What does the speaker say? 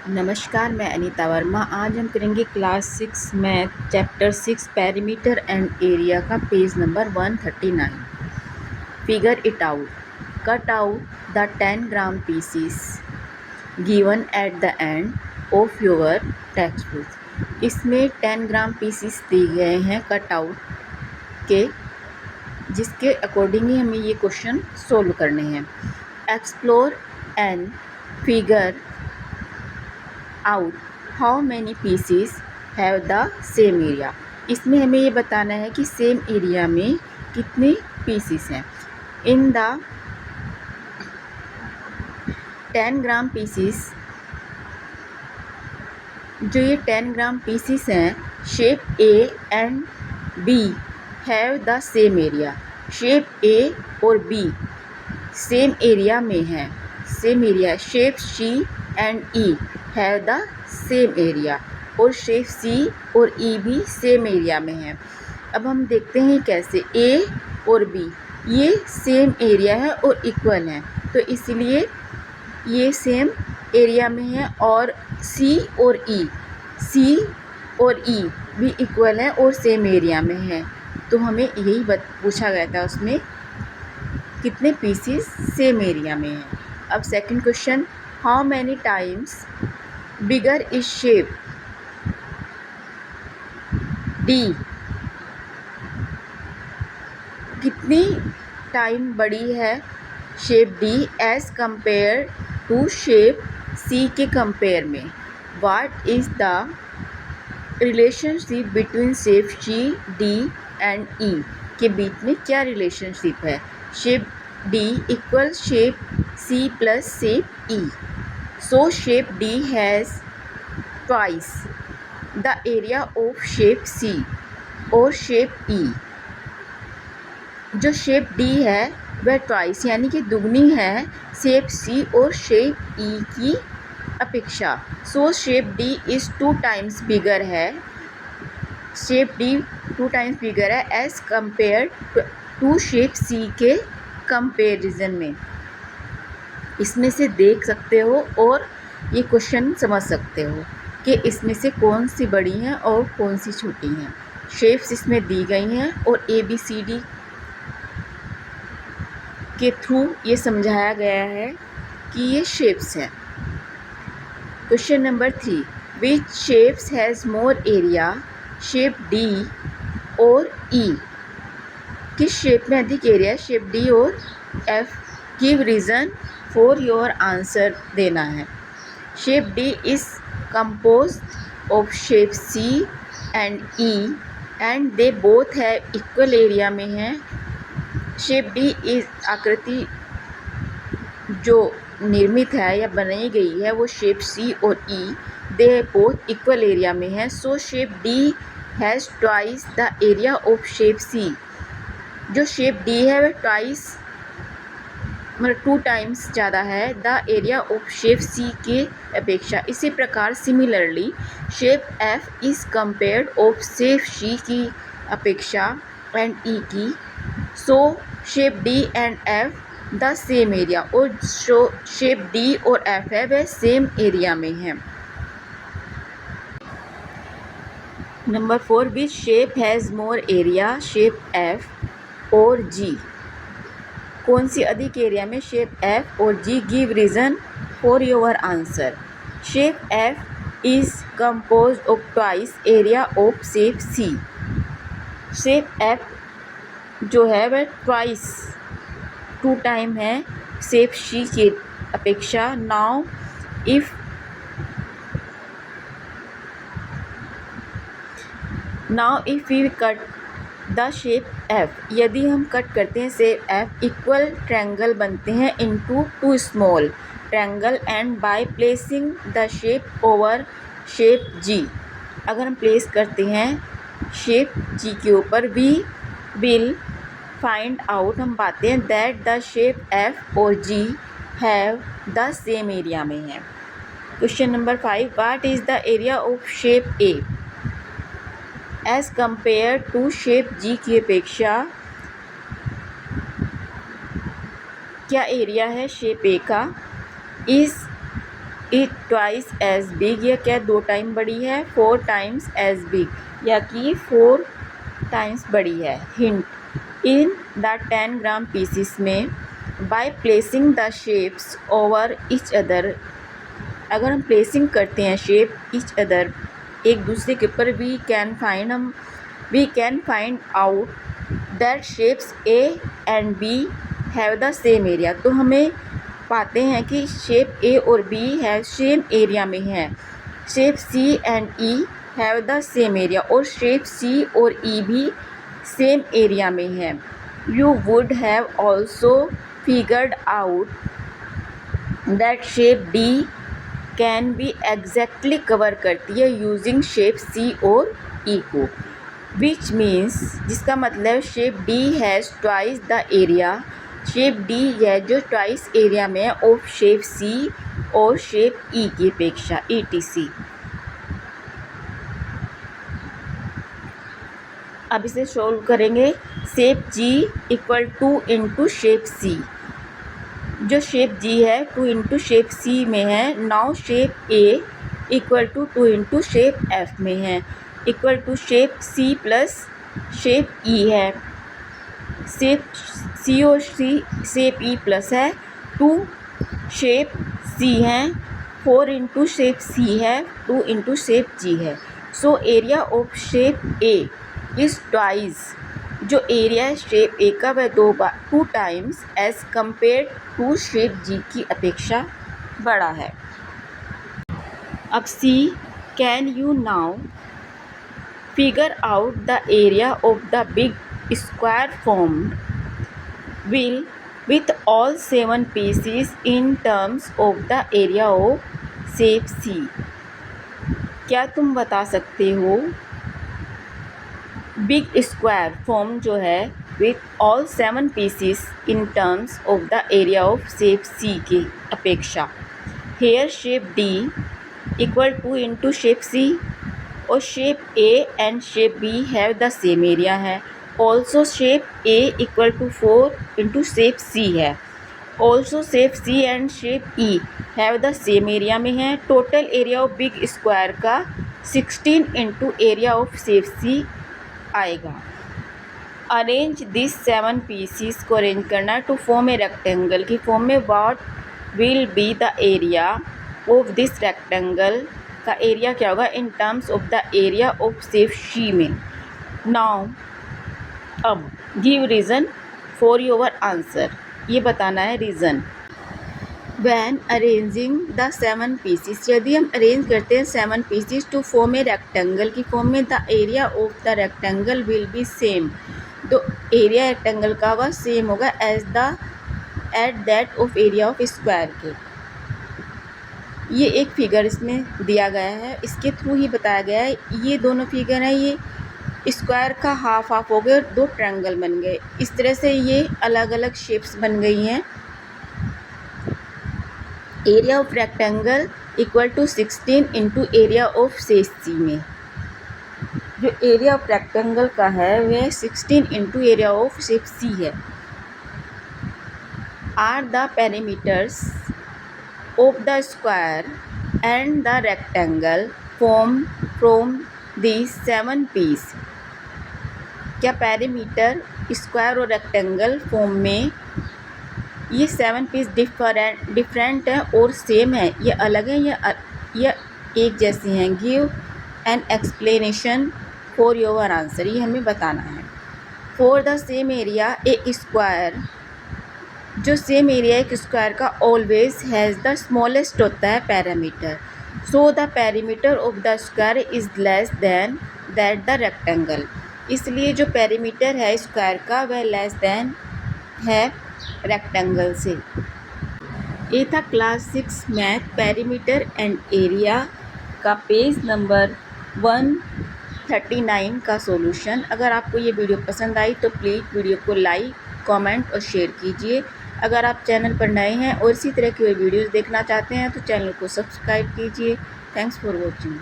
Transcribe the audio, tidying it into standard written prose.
नमस्कार, मैं अनीता वर्मा। आज हम करेंगे class 6 math chapter 6 perimeter and area का page number 139। Figure it out. Cut out the 10 gram pieces given at the end of your textbook. इसमें 10 gram pieces दिए गए हैं कट आउट के, जिसके अकॉर्डिंग ही हमें ये क्वेश्चन सोल्व करने हैं। Explore and figure out how many pieces have the same area. इसमें हमें ये बताना है कि सेम एरिया में कितने पीसीस हैं। इन द 10 ग्राम पीसीस, जो ये 10 ग्राम पीसीस हैं, shape A and B have the same area. Shape A और बी सेम एरिया में है, same area. Shape C and E have the same area, और शेप सी और E भी same area में है। अब हम देखते हैं कैसे। ए और बी ये सेम एरिया है और इक्वल हैं, तो इसलिए ये सेम एरिया में है। और सी और ई भी इक्वल है और सेम एरिया में है, तो हमें यही पूछा गया था उसमें कितने पीसीस सेम एरिया में हैं। अब second question, how many times bigger is shape D. कितनी टाइम बड़ी है shape D as compare to shape C के कंपेयर में। What is the relationship between shape C D and E के बीच में क्या रिलेशनशिप है। Shape D equal shape C plus shape E. So shape D has twice the area of shape C और shape ई। जो shape D है वह twice यानी कि दुगनी है शेप सी और शेप ई की अपेक्षा। सो shape D is 2 times bigger है। शेप डी 2 टाइम्स बिगर है as compare to shape C के कंपेरिजन में। इसमें से देख सकते हो और ये क्वेश्चन समझ सकते हो कि इसमें से कौन सी बड़ी हैं और कौन सी छोटी हैं। शेप्स इसमें दी गई हैं और ए बी सी डी के थ्रू ये समझाया गया है कि ये शेप्स हैं। Question number 3, which shapes has more area, shape D और ई। किस शेप में अधिक एरिया, शेप डी और F. Give reason for your answer देना है। Shape D is composed of shape C and E and they both have equal area में हैं। Shape D इस आकृति जो निर्मित है या बनाई गई है वो शेप सी और E they both equal area में है। So shape D has twice the area of shape C. जो शेप डी है वह ट्वाइस मतलब 2 टाइम्स ज़्यादा है the area of shape C के अपेक्षा। इसी प्रकार similarly shape F is compared of shape C की अपेक्षा एंड ई की। So shape D and F the same area, और शेप डी और एफ है वह सेम एरिया में है। Number 4, which shape has more area, shape F और जी। कौन सी अधिक एरिया में, शेप एफ और G. Give reason for your answer. Shape F is compose of twice area of shape C. Shape F जो है वह ट्वाइस 2 टाइम है shape C की अपेक्षा। Now if we cut the shape F, यदि हम cut करते हैं शेप एफ, इक्वल ट्रायंगल बनते हैं into 2 small triangle and by placing the shape over shape G. अगर हम प्लेस करते हैं शेप जी के ऊपर, वी विल फाइंड आउट, हम पाते हैं दैट द शेप एफ और G have the same area में है। Question number 5, what is the area of shape A as compare to shape G की अपेक्षा क्या एरिया है शेप ए का। Is it twice as big, यह क्या 2 टाइम बड़ी है, 4 टाइम्स एज बिग या कि 4 टाइम्स बड़ी है। Hint, in the 10 gram pieces में by placing the shapes over each other, अगर हम प्लेसिंग करते हैं शेप ईच अदर एक दूसरे के ऊपर, we can find out that shapes A and B have the same area. तो हमें पाते हैं कि शेप ए और बी है सेम एरिया में है। Shape C and E have the same area, और शेप सी और ई भी सेम एरिया में है। You would have also figured out that shape D can be exactly cover करती है यूजिंग शेप सी और ई को, विच मीन्स, जिसका मतलब shape D has twice the area, shape D है जो ट्वाइस एरिया में है ऑफ शेप सी और शेप ई की अपेक्षा, ETC। अब इसे सोल्व करेंगे। शेप जी इक्वल 2 इंटू शेप सी, जो शेप जी है 2 इंटू शेप सी में है। Now shape A equal to 2 into shape F में है, equal to shape C plus shape E है। शेप सी और शेप ई प्लस है, 2 शेप सी हैं, 4 इंटू शेप सी है, 2 इंटू शेप जी है। So area of shape A is twice, जो area है शेप ए का वह 2 times as compare to shape G की अपेक्षा बड़ा है। अब C, can you now figure out the area of the big square formed will with all 7 pieces in terms of the area of shape C। क्या तुम बता सकते हो बिग स्क्वायर फॉर्म जो है with all 7 pieces in terms of the area of shape C की अपेक्षा। Here shape D equal 2 into shape C और shape A and shape B have the same area है। Also shape A equal to 4 into shape C है। Also shape C and shape E have the same area में है। Total area of big square का 16 into area of shape C आएगा। Arrange this 7 pieces को arrange करना है to form a rectangle की form में। What will be the area of this rectangle, का एरिया क्या होगा in terms of the area of shape C में। नाउ अब give reason for your answer, ये बताना है reason. When arranging the 7 pieces, यदि हम अरेंज करते हैं 7 pieces to form a rectangle की फॉर्म में, the area of the rectangle will be same, तो एरिया रेक्टेंगल का वह सेम होगा at that of area of square के। ये एक फिगर इसमें दिया गया है, इसके थ्रू ही बताया गया है। ये दोनों फिगर हैं, ये स्क्वायर का हाफ हो गए और 2 ट्रायंगल बन गए। इस तरह से ये अलग अलग शेप्स बन गई हैं। Area of rectangle equal to 16 into area of shape C में, जो एरिया ऑफ रेक्टेंगल का है वह 16 into area of shape C है। Are the perimeters of the square and the rectangle form from these 7 piece, क्या perimeter square और rectangle form में ये 7 पीस डिफरेंट हैं और सेम है, ये अलग हैं या एक जैसी हैं। Give an explanation for your answer, ये हमें बताना है। For the same area A square, जो सेम एरिया एक स्क्वायर का ऑलवेज हैज़ द स्मॉलेस्ट होता है parameter, so the perimeter of the square is less than that the rectangle, इसलिए जो पेरीमीटर है स्क्वायर का वह लेस देन है रेक्टेंगल से। ये था class 6 math perimeter and area का पेज नंबर 139 का सॉल्यूशन। अगर आपको ये वीडियो पसंद आई तो प्लीज़ वीडियो को लाइक, कमेंट और शेयर कीजिए। अगर आप चैनल पर नए हैं और इसी तरह की वीडियोज़ देखना चाहते हैं तो चैनल को सब्सक्राइब कीजिए। Thanks for watching.